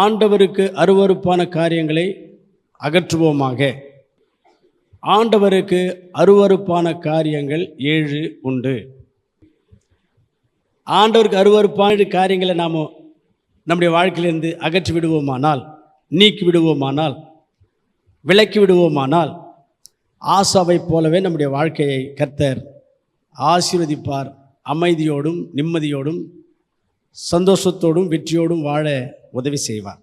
ஆண்டவருக்கு அருவருப்பான காரியங்களை அகற்றுவோமாக. ஆண்டவருக்கு அருவருப்பான காரியங்கள் 7 உண்டு. ஆண்டவருக்கு அருவருப்பான காரியங்களை நாம் நம்முடைய வாழ்க்கையிலிருந்து அகற்றி விடுவோமானால், நீக்கி விடுவோமானால், விலக்கி விடுவோமானால், ஆசாவை போலவே நம்முடைய வாழ்க்கையை கர்த்தர் ஆசீர்வதிப்பார். அமைதியோடும் நிம்மதியோடும் சந்தோஷத்தோடும் வெற்றியோடும் வாழ உதவி செய்வார்.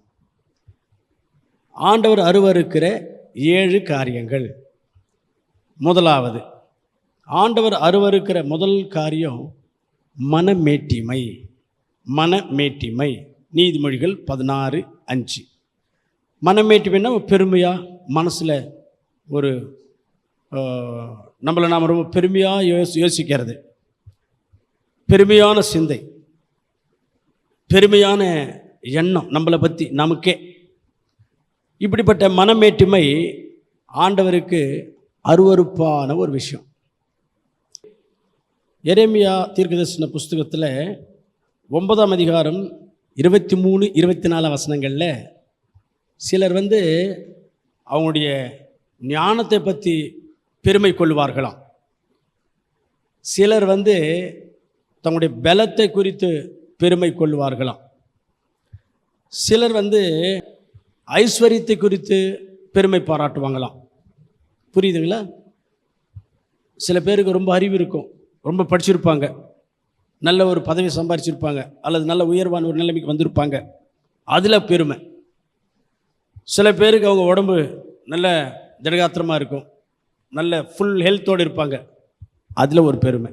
ஆண்டவர் அருவருக்கிற 7 காரியங்கள். முதலாவது, ஆண்டவர் அருவருக்கிற முதல் காரியம் மனமேட்டிமை. மனமேட்டிமை. நீதிமொழிகள் 16:5. மனமேட்டிமைன்னா பெருமையாக மனசில் ஒரு நம்மளை நாம் ரொம்ப பெருமையாக யோசிக்கிறது, பெருமையான சிந்தை, பெருமையான எண்ணம் நம்மளை பற்றி நமக்கே. இப்படிப்பட்ட மனமேட்டிமை ஆண்டவருக்கு அருவருப்பான ஒரு விஷயம். எரேமியா தீர்க்கதரிசன புஸ்தகத்தில் 9ஆம் அதிகாரம் 23-24 வசனங்களில் சிலர் அவங்களுடைய ஞானத்தை பற்றி பெருமை கொள்வார்களாம். சிலர் தங்களுடைய பலத்தை குறித்து பெருமை கொள்வார்களாம். சிலர் ஐஸ்வர்யத்தை குறித்து பெருமை பாராட்டுவாங்களாம். புரியுதுங்களா? சில பேருக்கு ரொம்ப அறிவு இருக்கும், ரொம்ப படிச்சிருப்பாங்க, நல்ல ஒரு பதவி சம்பாதிச்சிருப்பாங்க, அல்லது நல்ல உயர்வான ஒரு நிலைமைக்கு வந்திருப்பாங்க, அதில் பெருமை. சில பேருக்கு அவங்க உடம்பு நல்ல திடகாத்திரமாக இருக்கும், நல்ல ஃபுல் ஹெல்த்தோடு இருப்பாங்க, அதில் ஒரு பெருமை.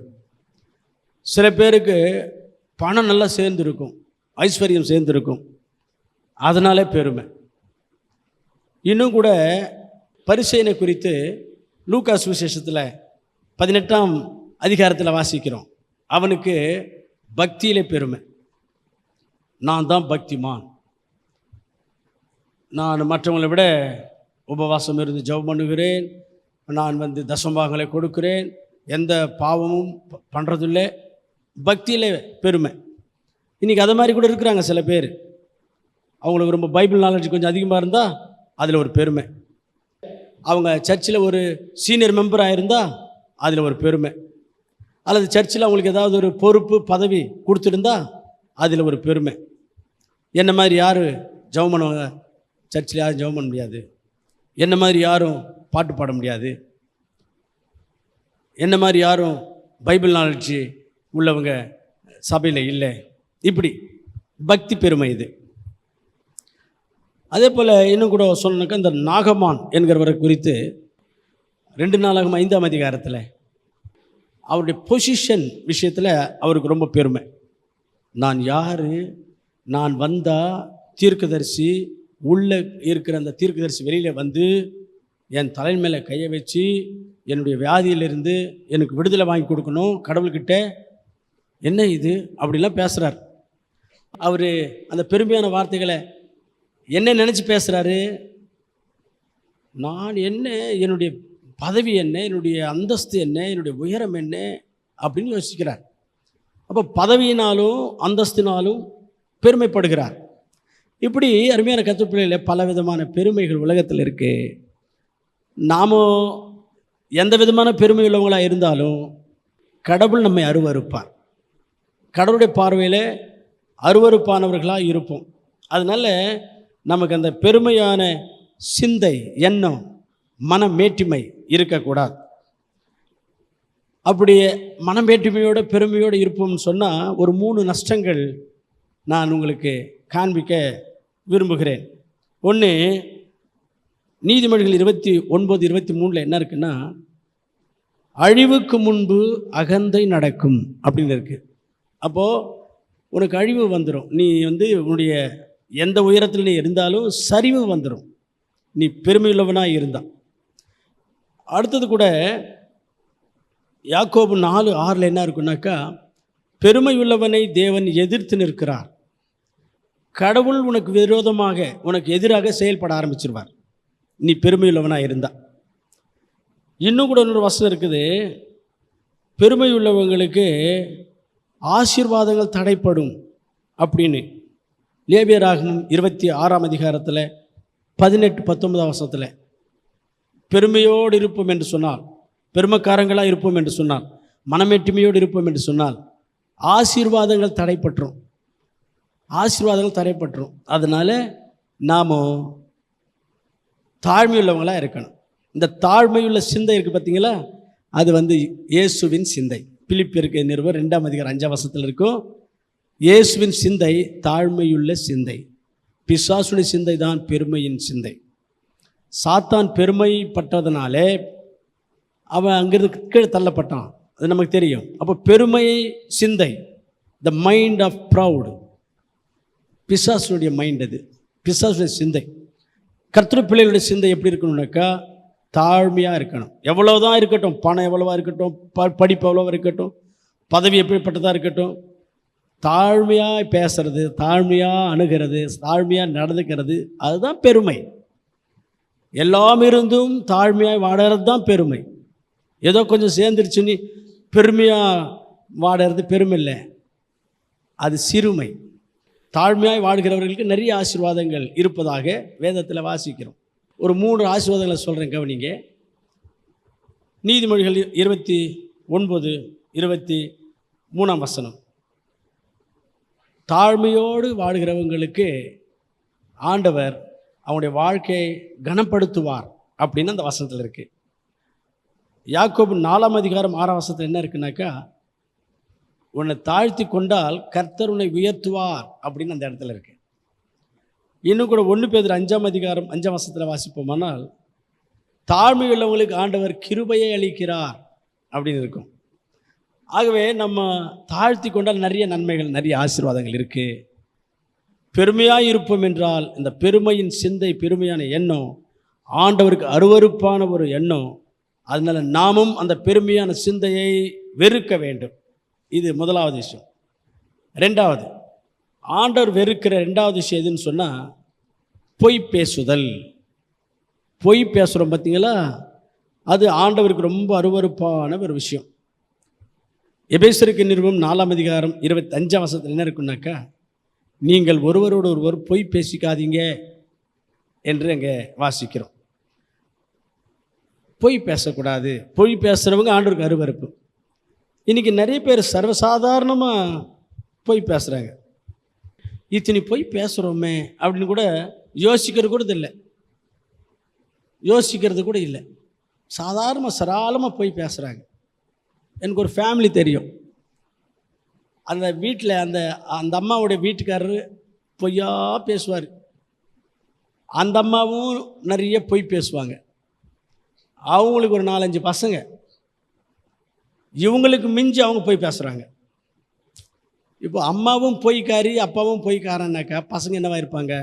சில பேருக்கு பணம் நல்லா சேர்ந்துருக்கும், ஐஸ்வர்யம் சேர்ந்துருக்கும், அதனாலே பெருமை. இன்னும் கூட பரிசேயனை குறித்து லூக்கா சுவிசேஷத்தில் 18ஆம் அதிகாரத்தில் வாசிக்கிறோம். அவனுக்கு பக்தியிலே பெருமை. நான் தான் பக்திமான், நான் மற்றவங்களை விட உபவாசம் இருந்து ஜெபம் பண்ணுகிறேன், நான் தசமபாகங்களை கொடுக்கிறேன், எந்த பாவமும் பண்ணுறதில்லை, பக்தியிலே பெருமை. இன்றைக்கி அதை மாதிரி கூட இருக்கிறாங்க சில பேர். அவங்களுக்கு ரொம்ப பைபிள் நாலேஜ் கொஞ்சம் அதிகமாக இருந்தால் அதில் ஒரு பெருமை. அவங்க சர்ச்சில் ஒரு சீனியர் மெம்பராக இருந்தால் அதில் ஒரு பெருமை. அல்லது சர்ச்சில் அவங்களுக்கு ஏதாவது ஒரு பொறுப்பு பதவி கொடுத்துருந்தா அதில் ஒரு பெருமை. என்ன மாதிரி யார் ஜெபம் பண்ணுவாங்க? சர்ச்சில் யாரும் ஜெபம் பண்ண முடியாது. என்ன மாதிரி யாரும் பாட்டு பாட முடியாது. என்ன மாதிரி யாரும் பைபிள் நாலேஜ் உள்ளவங்க சபையில் இல்லை. இப்படி பக்தி பெருமை இது. அதே போல் இன்னும் கூட சொன்னாக்கா, இந்த நாகமான் என்கிறவரை குறித்து 2 நாளாகமம் 5ஆம் அதிகாரத்தில் அவருடைய பொசிஷன் விஷயத்தில் அவருக்கு ரொம்ப பெருமை. நான் யார்? நான் வந்தால் தீர்க்கதரிசி, உள்ளே இருக்கிற அந்த தீர்க்கதரிசி வெளியில் என் தலை மேலே கையை வச்சு என்னுடைய வியாதியிலிருந்து எனக்கு விடுதலை வாங்கி கொடுக்கணும் கடவுள்கிட்ட. என்ன இது அப்படிலாம் பேசுகிறார். அவர் அந்த பெருமையான வார்த்தைகளை என்ன நினச்சி பேசுகிறாரு? நான் என்ன, என்னுடைய பதவி என்ன, என்னுடைய அந்தஸ்து என்ன, என்னுடைய உயரம் என்ன அப்படின்னு யோசிக்கிறார். அப்போ பதவியினாலும் அந்தஸ்தினாலும் பெருமைப்படுகிறார். இப்படி அருமையான கத்துப்பிள்ளையில் பல விதமான பெருமைகள் உலகத்தில் இருக்குது. நாமும் எந்த விதமான பெருமை உள்ளவங்களாக இருந்தாலும் கடவுள் நம்மை அருவருப்பார். கடவுளுடைய பார்வையில் அருவருப்பானவர்களாக இருப்போம். அதனால் நமக்கு அந்த பெருமையான சிந்தை, எண்ணம், மனமேட்டிமை இருக்கக்கூடாது. அப்படியே மனமேட்டிமையோட பெருமையோடு இருப்போம்னு சொன்னால் ஒரு 3 நஷ்டங்கள் நான் உங்களுக்கு காண்பிக்க விரும்புகிறேன். ஒன்று, நீதிமொழிகள் 29-23 என்ன இருக்குன்னா, அழிவுக்கு முன்பு அகந்தை நடக்கும் அப்படின்னு இருக்குது. அப்போது உனக்கு அழிவு வந்துடும். நீ உன்னுடைய எந்த உயரத்தில் நீ இருந்தாலும் சரிவு வந்துடும், நீ பெருமையுள்ளவனாக இருந்தால். அடுத்தது கூட யாக்கோபு 4:6 என்ன இருக்குன்னாக்கா, பெருமையுள்ளவனை தேவன் எதிர்த்து நிற்கிறார். கடவுள் உனக்கு விரோதமாக, உனக்கு எதிராக செயல்பட ஆரம்பிச்சிருவார் நீ பெருமையுள்ளவனாக இருந்தால். இன்னும் கூட இன்னொரு வசனம் இருக்குது, பெருமையுள்ளவங்களுக்கு ஆசீர்வாதங்கள் தடைப்படும் அப்படின்னு. லேவியராகமம் 26ஆம் அதிகாரத்தில் 18-19 வசனத்தில் பெருமையோடு இருப்போம் என்று சொன்னால், பெருமைக்காரங்களாக இருப்போம் என்று சொன்னால், மனமேட்டுமையோடு இருப்போம் என்று சொன்னால் ஆசீர்வாதங்கள் தடைப்பட்டுரும். ஆசீர்வாதங்கள் தடைப்பட்டுரும். அதனால் நாம் தாழ்மையுள்ளவங்களாக இருக்கணும். இந்த தாழ்மையுள்ள சிந்தை இருக்குது பார்த்தீங்களா, அது இயேசுவின் சிந்தை. பிலிப்பியருக்கு நிருபர் 2ஆம் அதிகாரம் 5ஆம் வசனத்தில் இருக்கும். இயேசுவின் சிந்தை தாழ்மையுள்ள சிந்தை. பிசாசுடைய சிந்தை தான் பெருமையின் சிந்தை. சாத்தான் பெருமைப்பட்டதுனாலே அவன் அங்கிருந்து கீழே தள்ளப்பட்டான், அது நமக்கு தெரியும். அப்போ பெருமையை சிந்தை, த மைண்ட் ஆஃப் ப்ரவுடு, பிசாசுடைய மைண்ட், அது பிசாசுடைய சிந்தை. கர்த்தருடைய பிள்ளைகளுடைய சிந்தை எப்படி இருக்கணும்னாக்கா தாழ்மையாக இருக்கணும். எவ்வளோதான் இருக்கட்டும், பணம் எவ்வளவா இருக்கட்டும், படிப்பு எவ்வளோவா இருக்கட்டும், பதவி எப்படிப்பட்டதாக இருக்கட்டும், தாழ்மையாக பேசுறது, தாழ்மையாக அணுகிறது, தாழ்மையாக நடந்துக்கிறது, அதுதான் பெருமை. எல்லாம் இருந்தும் தாழ்மையாக வாடுறது தான் பெருமை. ஏதோ கொஞ்சம் சேர்ந்துருச்சுன்னு பெருமையாக வாடுறது பெருமை இல்லை, அது சிறுமை. தாழ்மையாக வாழ்கிறவர்களுக்கு நிறைய ஆசீர்வாதங்கள் இருப்பதாக வேதத்தில் வாசிக்கிறோம். ஒரு 3 ஆசீர்வாதங்களை சொல்கிறேன், கவனிங்க. நீதிமொழிகள் 29:23 வசனம். தாழ்மையோடு வாழ்கிறவங்களுக்கு ஆண்டவர் அவனுடைய வாழ்க்கையை கனப்படுத்துவார் அப்படின்னு அந்த வசனத்தில் இருக்குது. யாக்கோபு 4ஆம் அதிகாரம் 6ஆம் வசனத்தில் என்ன இருக்குனாக்கா, உன்னை தாழ்த்தி கொண்டால் கர்த்தர் உன்னை உயர்த்துவார் அப்படின்னு அந்த இடத்துல இருக்குது. இன்னும் கூட 1 பேதுரு 5ஆம் அதிகாரம் 5ஆம் வசனத்தில் வாசிப்போமானால், தாழ்மை உள்ளவங்களுக்கு ஆண்டவர் கிருபையை அளிக்கிறார் அப்படின்னு இருக்கும். ஆகவே நம்ம தாழ்த்தி கொண்டால் நிறைய நன்மைகள், நிறைய ஆசீர்வாதங்கள் இருக்குது. பெருமையாக இருப்போம் என்றால் இந்த பெருமையின் சிந்தை, பெருமையான எண்ணம் ஆண்டவருக்கு அருவருப்பான ஒரு எண்ணம். அதனால் நாமும் அந்த பெருமையான சிந்தையை வெறுக்க வேண்டும். இது முதலாவது விஷயம். 2வது, ஆண்டவர் வெறுக்கிற 2வது விஷயம் எதுன்னு சொன்னால் பொய் பேசுதல். பொய் பேசுகிறோம் பார்த்தீங்களா, அது ஆண்டவருக்கு ரொம்ப அருவருப்பான ஒரு விஷயம். எபேசியருக்கு நிருபம் 4ஆம் அதிகாரம் 25ஆம் வசனத்தில் என்ன இருக்குன்னாக்கா, நீங்கள் ஒருவரோடு ஒருவர் பொய் பேசிக்காதீங்க என்று அங்கே வாசிக்கிறோம். பொய் பேசக்கூடாது. பொய் பேசுகிறவங்க ஆண்டவருக்கு அருவருப்பு. இன்றைக்கி நிறைய பேர் சர்வசாதாரணமாக பொய் பேசுகிறாங்க. இத்தனை பொய் பேசுகிறோமே அப்படின்னு கூட யோசிக்கிறது கூட இல்லை. சாதாரணமாக சராளமாக பொய் பேசுகிறாங்க. எனக்கு ஒரு ஃபேமிலி தெரியும். அந்த வீட்டில் அந்த அம்மாவுடைய வீட்டுக்காரரு பொய்யா பேசுவார். அந்த அம்மாவும் நிறைய பொய் பேசுவாங்க. அவங்களுக்கு ஒரு 4-5 பசங்க. இவங்களுக்கு மிஞ்சி அவங்க பொய் பேசுகிறாங்க. இப்போ அம்மாவும் பொய்க்காரி, அப்பாவும் பொய்க்காரன்னாக்கா பசங்க என்னவா இருப்பாங்க?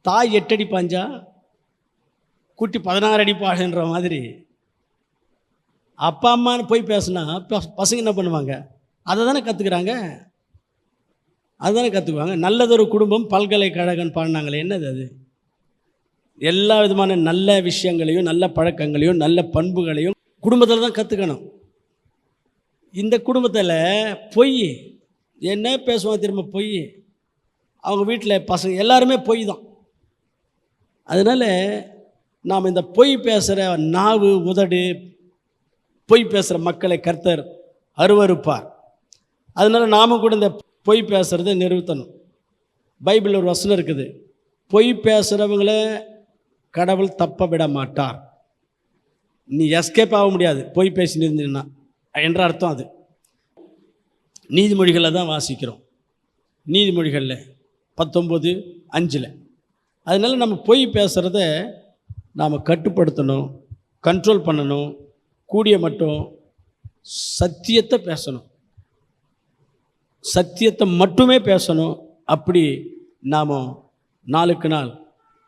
தாய் 8 அடி பாஞ்சா குட்டி 16 அடி பாடுன்ற மாதிரி அப்பா அம்மான்னு போய் பேசுனா பசங்க என்ன பண்ணுவாங்க? அதை தானே கற்றுக்குறாங்க, அதுதானே கற்றுக்குவாங்க. நல்லதொரு குடும்பம் பல்கலைக்கழகம் பாடினாங்களே, என்னது அது? எல்லா விதமான நல்ல விஷயங்களையும், நல்ல பழக்கங்களையும், நல்ல பண்புகளையும் குடும்பத்தில் தான் கற்றுக்கணும். இந்த குடும்பத்தில் பொய் என்ன பேசுவாங்க திரும்ப? பொய். அவங்க வீட்டில் பசங்க எல்லாருமே பொய் தான். அதனால் நாம் இந்த பொய் பேசுகிற நாவு, உதடு, பொய் பேசுகிற மக்களை கர்த்தர் அருவருப்பார். அதனால் நாம் கூட இந்த பொய் பேசுகிறத நிறுத்தணும். பைபிளில் ஒரு வசனம் இருக்குது, பொய் பேசுகிறவங்கள கடவுள் தப்ப விட மாட்டார். நீ எஸ்கேப் ஆக முடியாது பொய் பேசி நிறுத்தினா என்ற அர்த்தம். அது நீதிமொழிகளில் தான் வாசிக்கிறோம். நீதிமொழிகளில் 19:5. அதனால் நம்ம பொய் பேசுகிறத நாம் கட்டுப்படுத்தணும், கண்ட்ரோல் பண்ணணும். கூடிய மட்டும் சத்தியத்தை பேசணும், சத்தியத்தை மட்டுமே பேசணும். அப்படி நாம் நாளுக்கு நாள்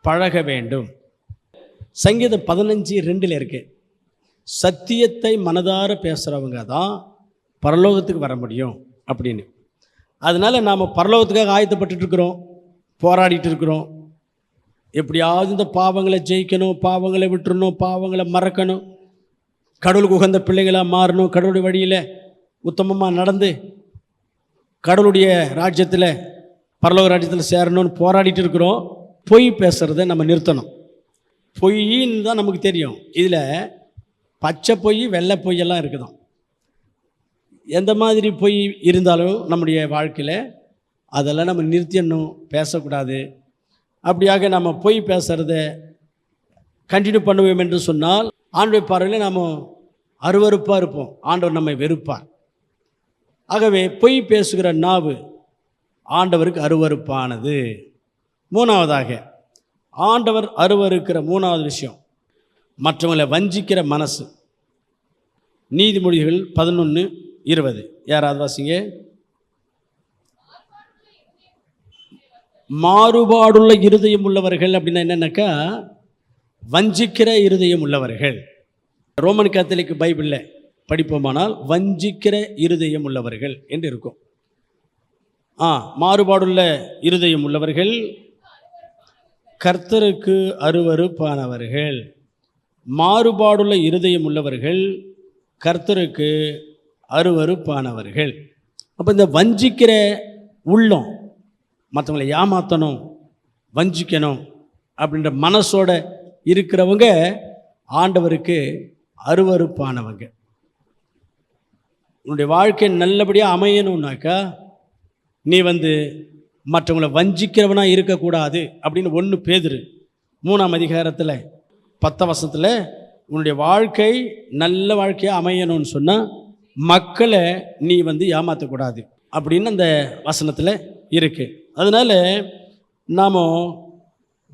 பழக வேண்டும். சங்கீதம் 15:2 இருக்கு, சத்தியத்தை மனதார பேசுகிறவங்க தான் பரலோகத்துக்கு வர முடியும் அப்படின்னு. அதனால் நாம் பரலோகத்துக்காக ஆயத்தப்பட்டுருக்கிறோம், போராடிட்டு இருக்கிறோம். எப்படியாவது இந்த பாவங்களை ஜெயிக்கணும், பாவங்களை விட்டுறணும், பாவங்களை மறக்கணும், கடவுளுக்கு உகந்த பிள்ளைங்களாக மாறணும், கடவுளுடைய வழியில் உத்தமமாக நடந்து கடவுளுடைய ராஜ்யத்தில், பரலோக ராஜ்யத்தில் சேரணும்னு போராடிட்டு இருக்கிறோம். பொய் பேசுகிறத நம்ம நிறுத்தணும். பொய்ன்னு தான் நமக்கு தெரியும். இதில் பச்சை பொய், வெள்ளை பொய்யெல்லாம் இருக்குதான். எந்த மாதிரி பொய் இருந்தாலும் நம்முடைய வாழ்க்கையில் அதெல்லாம் நம்ம நிறுத்திடணும், பேசக்கூடாது. அப்படியாக நம்ம பொய் பேசுகிறத கண்டினியூ பண்ணுவோம் என்று சொன்னால் ஆண்டவர் பார்வையில் நாம் அருவருப்பாக இருப்போம், ஆண்டவர் நம்மை வெறுப்பார். ஆகவே பொய் பேசுகிற நாவு ஆண்டவருக்கு அருவருப்பானது. மூணாவதாக ஆண்டவர் அருவருக்கிற மூணாவது விஷயம், மற்றவங்களை வஞ்சிக்கிற மனசு. நீதிமொழிகள் 11:20 யாராவது வாசிங்க. மாறுபாடுள்ள இருதயம் உள்ளவர்கள் அப்படின்னா என்னன்னாக்கா வஞ்சிக்கிற இருதயம் உள்ளவர்கள். ரோமன் கத்தோலிக்க பைபிளில் படிப்போமானால் வஞ்சிக்கிற இருதயம் உள்ளவர்கள் என்று இருக்கும். மாறுபாடுள்ள இருதயம் உள்ளவர்கள் கர்த்தருக்கு அருவருப்பானவர்கள். மாறுபாடுள்ள இருதயம் உள்ளவர்கள் கர்த்தருக்கு அருவருப்பானவர்கள். அப்போ இந்த வஞ்சிக்கிற உள்ளம், மற்றவங்களை ஏமாற்றணும், வஞ்சிக்கணும் அப்படின்ற மனசோட இருக்கிறவங்க ஆண்டவருக்கு அருவருப்பானவங்க. உன்னுடைய வாழ்க்கை நல்லபடியாக அமையணும்னாக்கா நீ மற்றவங்களை வஞ்சிக்கிறவனாக இருக்கக்கூடாது அப்படின்னு 1 பேதுரு 3ஆம் அதிகாரத்தில் 10ஆம் வசனத்தில் உன்னுடைய வாழ்க்கை நல்ல வாழ்க்கையாக அமையணும்னு சொன்னால் மக்களை நீ ஏமாற்றக்கூடாது அப்படின்னு அந்த வசனத்தில் இருக்குது. அதனால் நாம்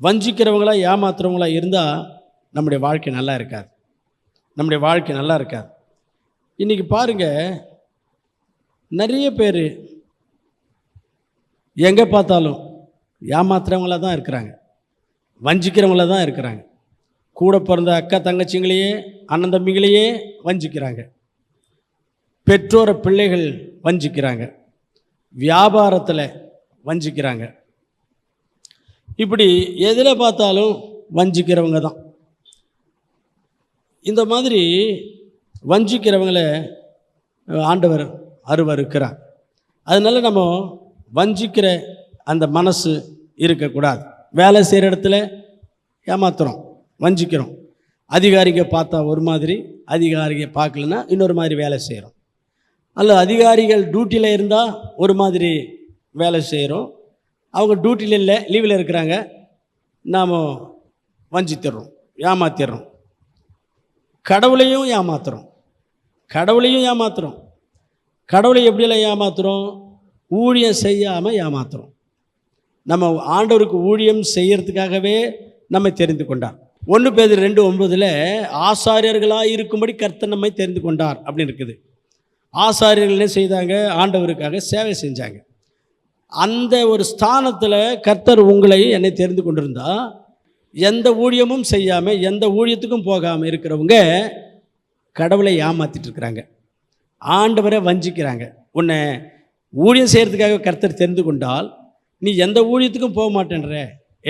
வஞ்சிக்கிறவங்களா ஏமாத்துறவங்களா இருந்தால் நம்முடைய வாழ்க்கை நல்லா இருக்காது, நம்முடைய வாழ்க்கை நல்லா இருக்காது. இன்றைக்கி பாருங்கள், நிறைய பேர் எங்கே பார்த்தாலும் ஏமாத்துறவங்களா தான் இருக்கிறாங்க, வஞ்சிக்கிறவங்கள தான் இருக்கிறாங்க. கூட பிறந்த அக்கா தங்கச்சிங்களையே, அண்ணன் தம்பிங்களையே வஞ்சிக்கிறாங்க. பெற்றோரை பிள்ளைகள் வஞ்சிக்கிறாங்க, வியாபாரத்தில் வஞ்சிக்கிறாங்க. இப்படி எதில் பார்த்தாலும் வஞ்சிக்கிறவங்க தான். இந்த மாதிரி வஞ்சிக்கிறவங்களை ஆண்டவர் அருவருக்கிறார். அதனால நம்ம வஞ்சிக்கிற அந்த மனசு இருக்கக்கூடாது. வேலை செய்கிற இடத்துல ஏமாத்துறோம், வஞ்சிக்கிறோம். அதிகாரிங்க பார்த்தா ஒரு மாதிரி, அதிகாரிங்க பார்க்கலன்னா இன்னொரு மாதிரி வேலை செய்கிறோம். அல்ல அதிகாரிகள் டியூட்டியில் இருந்தால் ஒரு மாதிரி வேலை செய்கிறோம், அவங்க டியூட்டியில் இல்லை, லீவில் இருக்கிறாங்க, நாம் வஞ்சித்திடுறோம், ஏமாத்திடுறோம். கடவுளையும் ஏமாத்துறோம், கடவுளையும் ஏமாத்துறோம். கடவுளை எப்படியெல்லாம் ஏமாத்துறோம்? ஊழியம் செய்யாமல் ஏமாத்துறோம். நம்ம ஆண்டவருக்கு ஊழியம் செய்யறதுக்காகவே நம்மை தெரிந்து கொண்டார். 1 பேதுரு 2:9 ஆசாரியர்களாக இருக்கும்படி கர்த்தர் நம்மை தெரிந்து கொண்டார் அப்படின்னு இருக்குது. ஆசாரியர்கள் என்ன செய்தாங்க? ஆண்டவருக்காக சேவை செஞ்சாங்க. அந்த ஒரு ஸ்தானத்தில் கர்த்தர் உங்களை என்னை தெரிந்து கொண்டிருந்தா, எந்த ஊழியமும் செய்யாமல் எந்த ஊழியத்துக்கும் போகாமல் இருக்கிறவங்க கடவுளை ஏமாற்றிட்டு இருக்கிறாங்க, ஆண்டவரை வஞ்சிக்கிறாங்க. உன்னை ஊழியம் செய்கிறதுக்காக கர்த்தர் தெரிந்து கொண்டால் நீ எந்த ஊழியத்துக்கும் போக மாட்டேன்ற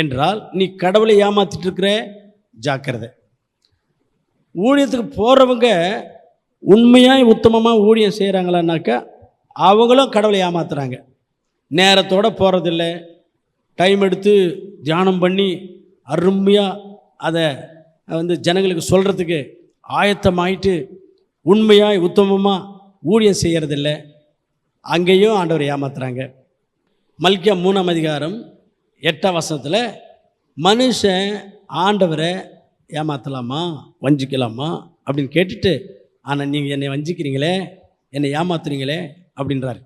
என்றால் நீ கடவுளை ஏமாற்றிட்டு இருக்கிற, ஜாக்கிரதை. ஊழியத்துக்கு போகிறவங்க உண்மையாக உத்தமமாக ஊழியம் செய்கிறாங்களான்னாக்கா அவங்களும் கடவுளை ஏமாத்துறாங்க. நேரத்தோடு போகிறதில்ல, டைம் எடுத்து தியானம் பண்ணி அருமையாக அதை ஜனங்களுக்கு சொல்கிறதுக்கு ஆயத்தமாயிட்டு உண்மையாக உத்தமமாக ஊழியம் செய்கிறதில்ல, அங்கேயும் ஆண்டவரை ஏமாத்துறாங்க. மல்கியா 3ஆம் அதிகாரம் 8ஆம் வசனத்தில் மனுஷன் ஆண்டவரை ஏமாற்றலாமா, வஞ்சிக்கலாமா அப்படின்னு கேட்டுட்டு, ஆனால் நீங்கள் என்னை வஞ்சிக்கிறீங்களே, என்னை ஏமாத்துறீங்களே அப்படின்றாரு.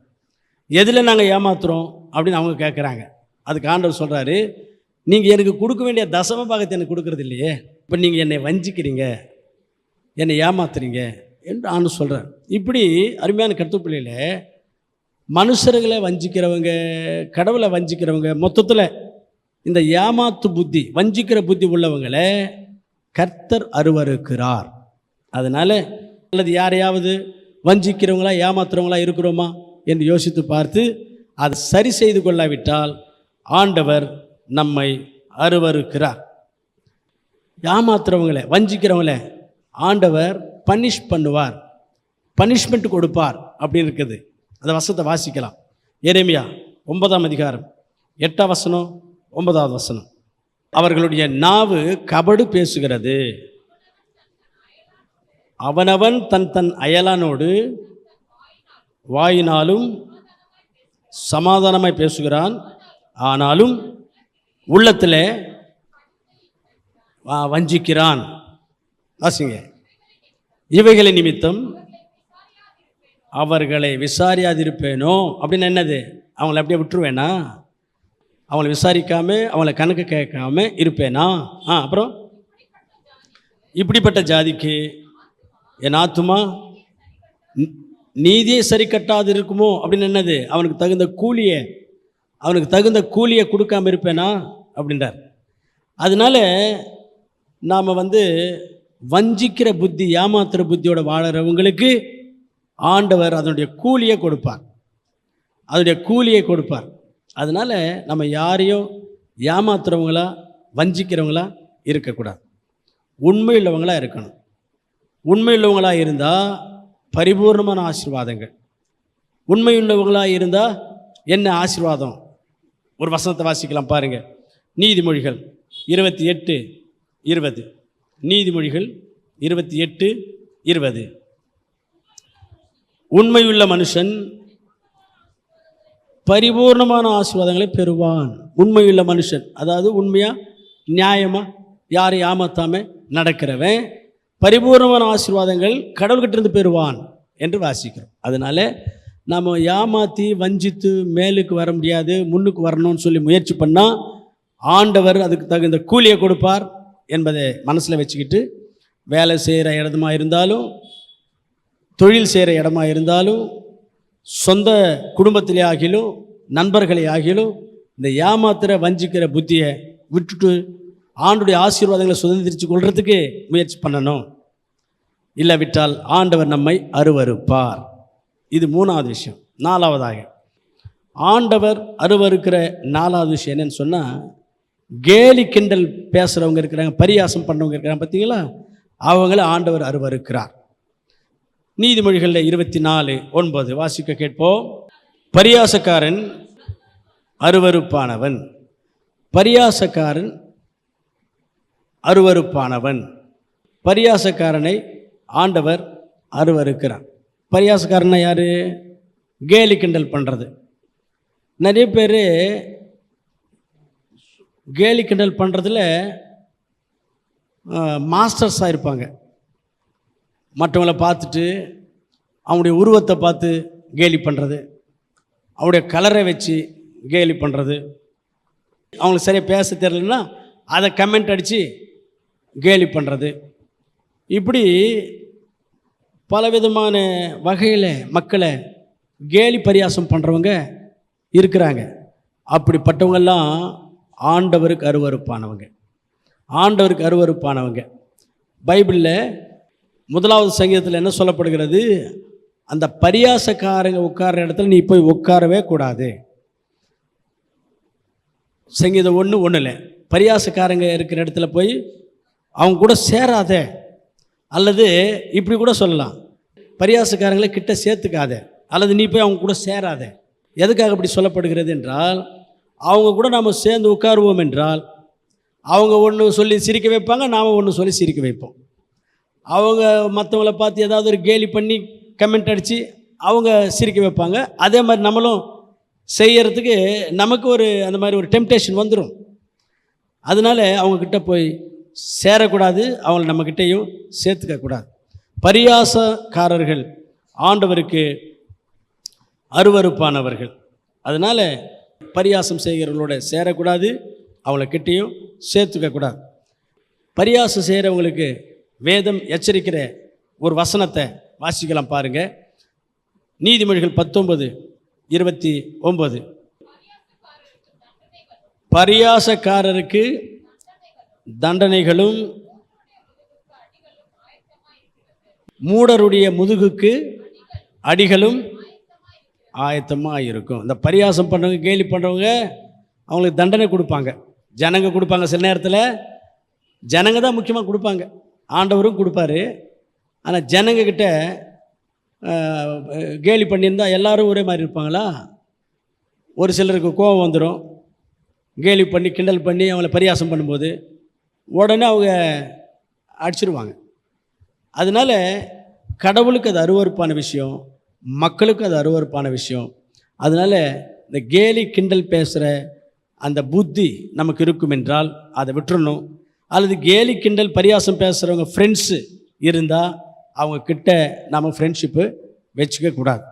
எதில் நாங்கள் ஏமாத்துறோம் அப்படின்னு அவங்க கேட்குறாங்க. அதுக்கு ஆண்டவர் சொல்கிறாரு, நீங்கள் எனக்கு கொடுக்க வேண்டிய தசம பாகத்தை எனக்கு கொடுக்கறது இல்லையே, இப்போ நீங்கள் என்னை வஞ்சிக்கிறீங்க, என்னை ஏமாத்துறீங்க என்று ஆண்டவர் சொல்கிறார். இப்படி அருமையான கருத்துப்பிள்ளையில் மனுஷர்களை வஞ்சிக்கிறவங்க, கடவுளை வஞ்சிக்கிறவங்க, மொத்தத்தில் இந்த ஏமாத்து புத்தி, வஞ்சிக்கிற புத்தி உள்ளவங்களை கர்த்தர் அருவருக்கிறார். அதனால் அல்லது யாரையாவது வஞ்சிக்கிறவங்களா ஏமாத்துறவங்களா இருக்கிறோமா என்று யோசித்து பார்த்து அதை சரி செய்து கொள்ளாவிட்டால் ஆண்டவர் நம்மை அருவருக்கிறார். ஏமாத்துறவங்களை வஞ்சிக்கிறவங்களை ஆண்டவர் பனிஷ் பண்ணுவார், பனிஷ்மெண்ட் கொடுப்பார் அப்படின்னு இருக்குது. அந்த வசனத்தை வாசிக்கலாம். எரேமியா 9ஆம் அதிகாரம் 8ஆம் வசனம் 9வது வசனம். அவர்களுடைய நாவு கபடு பேசுகிறது, அவனவன் தன் தன் அயலானோடு வாயினாலும் சமாதானமாய் பேசுகிறான், ஆனாலும் உள்ளத்தில் வஞ்சிக்கிறான். வாசிங்க. இவைகளை நிமித்தம் அவர்களை விசாரியாதிருப்பேனோ. அப்படின்னு என்னது? அவங்கள அப்படியே விட்டுருவேனா? அவங்கள விசாரிக்காம அவங்கள கணக்கு கேட்காம இருப்பேனா? அப்புறம் இப்படிப்பட்ட ஜாதிக்கு என் ஆத்துமா நீதியை சரி கட்டாது இருக்குமோ. அப்படின்னு என்னது? அவனுக்கு தகுந்த கூலியை கொடுக்காம இருப்பேனா அப்படின்றார். அதனால நாம் வஞ்சிக்கிற புத்தி, ஏமாத்துகிற புத்தியோட வாழறவங்களுக்கு ஆண்டவர் அதனுடைய கூலியை கொடுப்பார். அதனால் நம்ம யாரையும் ஏமாத்துறவங்களா வஞ்சிக்கிறவங்களா இருக்கக்கூடாது. உண்மை உள்ளவங்களா இருக்கணும். உண்மை உள்ளவங்களாக இருந்தால் பரிபூர்ணமான ஆசீர்வாதங்கள். உண்மை உள்ளவங்களாக இருந்தால் என்ன ஆசீர்வாதம்? ஒரு வசனத்தை வாசிக்கலாம் பாருங்கள். நீதிமொழிகள் 28:20. நீதிமொழிகள் 28:20. உண்மையுள்ள மனுஷன் பரிபூர்ணமான ஆசீர்வாதங்களை பெறுவான். உண்மையுள்ள மனுஷன், அதாவது உண்மையாக நியாயமாக யாரை ஏமாத்தாமல் நடக்கிறவன் பரிபூர்ணமான ஆசீர்வாதங்கள் கடவுள்கிட்டேருந்து பெறுவான் என்று வாசிக்கிறோம். அதனால் நம்ம ஏமாற்றி வஞ்சித்து மேலுக்கு வர முடியாது, முன்னுக்கு வரணும்னு சொல்லி முயற்சி பண்ணால் ஆண்டவர் அதுக்கு தகுந்த கூலியை கொடுப்பார் என்பதை மனசில் வச்சுக்கிட்டு, வேலை செய்கிற இடமா இருந்தாலும், தொழில் செய்கிற இடமா இருந்தாலும், சொந்த குடும்பத்திலே ஆகிலும், நண்பர்களே ஆகிலும், இந்த ஏமாத்துற வஞ்சிக்கிற புத்தியை விட்டுட்டு ஆண்டுடைய ஆசீர்வாதங்களை சுதந்திரித்து கொள்றதுக்கு முயற்சி பண்ணணும். இல்லாவிட்டால் ஆண்டவர் நம்மை அருவருப்பார். இது 3வது விஷயம். 4வதாக ஆண்டவர் அருவருக்கிற 4வது விஷயம் என்னன்னு சொன்னால், கேலி கிண்டல் பேசுகிறவங்க இருக்கிறாங்க, பரியாசம் பண்ணவங்க இருக்கிறாங்க பார்த்தீங்களா, அவங்கள ஆண்டவர் அருவருக்கிறார். நீதிமொழிகளில் 24:9 வாசிக்க கேட்போம். பரியாசக்காரன் அருவருப்பானவன். பரியாசக்காரன் அருவருப்பானவன். பரியாசக்காரனை ஆண்டவர் அருவருக்கிறார். பரியாசக்காரனா யார்? கேலி கிண்டல் பண்ணுறது. நிறைய பேர் கேலி கிண்டல் பண்ணுறதுல மாஸ்டர்ஸாக இருப்பாங்க. மற்றவங்கள பார்த்துட்டு அவங்களுடைய உருவத்தை பார்த்து கேலி பண்ணுறது, அவருடைய கலரை வச்சு கேலி பண்ணுறது, அவங்களுக்கு சரியாக பேச தெரியலன்னா அதை கமெண்ட் அடித்து கேலி பண்ணுறது, இப்படி பலவிதமான வகையில் மக்களை கேலி பரியாசம் பண்ணுறவங்க இருக்கிறாங்க. அப்படிப்பட்டவங்கெல்லாம் ஆண்டவருக்கு அருவருப்பானவங்க. ஆண்டவருக்கு அருவருப்பானவங்க. பைபிளில் 1வது சங்கீதத்தில் என்ன சொல்லப்படுகிறது? அந்த பரியாசக்காரங்க உட்கார்ற இடத்துல நீ போய் உட்காரவே கூடாது. சங்கீதம் 1:1 பரியாசக்காரங்க இருக்கிற இடத்துல போய் அவங்க கூட சேராத, அல்லது இப்படி கூட சொல்லலாம், பரியாசக்காரங்களை கிட்ட சேர்த்துக்காத, அல்லது நீ போய் அவங்க கூட சேராத. எதுக்காக அப்படி சொல்லப்படுகிறது என்றால், அவங்க கூட நாம் சேர்ந்து உட்காருவோம் என்றால் அவங்க ஒன்று சொல்லி சிரிக்க வைப்பாங்க, நாம் ஒன்று சொல்லி சிரிக்க வைப்போம். அவங்க மற்றவங்கள பார்த்து ஏதாவது ஒரு கேலி பண்ணி கமெண்ட் அடித்து அவங்க சிரிக்க வைப்பாங்க. அதே மாதிரி நம்மளும் செய்யறதுக்கு நமக்கு அந்த மாதிரி ஒரு டெம்டேஷன் வந்துடும். அதனால் அவங்கக்கிட்ட போய் சேரக்கூடாது, அவங்கள நம்மக்கிட்டையும் சேர்த்துக்கக்கூடாது. பரியாசக்காரர்கள் ஆண்டவருக்கு அருவருப்பானவர்கள். அதனால் பரியாசம் செய்கிறவங்களோட சேரக்கூடாது, அவங்கள கிட்டையும் சேர்த்துக்கக்கூடாது. பரியாசம் செய்கிறவங்களுக்கு வேதம் எச்சரிக்கிற ஒரு வசனத்தை வாசிக்கலாம் பாருங்கள். நீதிமொழிகள் 19:29. பரியாசக்காரருக்கு தண்டனைகளும் மூடருடைய முதுகுக்கு அடிகளும் ஆயத்தமாக இருக்கும். இந்த பரியாசம் பண்ணுறவங்க, கேலி பண்ணுறவங்க, அவங்களுக்கு தண்டனை கொடுப்பாங்க, ஜனங்க கொடுப்பாங்க. சில நேரத்தில் ஜனங்க தான் முக்கியமாக கொடுப்பாங்க, ஆண்டவரும் கொடுப்பாரு. ஆனால் ஜனங்கக்கிட்ட கேலி பண்ணியிருந்தால் எல்லோரும் ஒரே மாதிரி இருப்பாங்களா? ஒரு சிலருக்கு கோபம் வந்துடும், கேலி பண்ணி கிண்டல் பண்ணி அவங்கள பரியாசம் பண்ணும்போது உடனே அவங்க அடிச்சிருவாங்க. அதனால் கடவுளுக்கு அது அருவருப்பான விஷயம், மக்களுக்கு அது அருவருப்பான விஷயம். அதனால் இந்த கேலி கிண்டல் பேசுகிற அந்த புத்தி நமக்கு இருக்கும் என்றால் அதை விட்டுறணும். அல்லது கேலி கிண்டல் பரியாசம் பேசுகிறவங்க ஃப்ரெண்ட்ஸு இருந்தால் அவங்கக்கிட்ட நம்ம ஃப்ரெண்ட்ஷிப்பு வச்சுக்க கூடாது.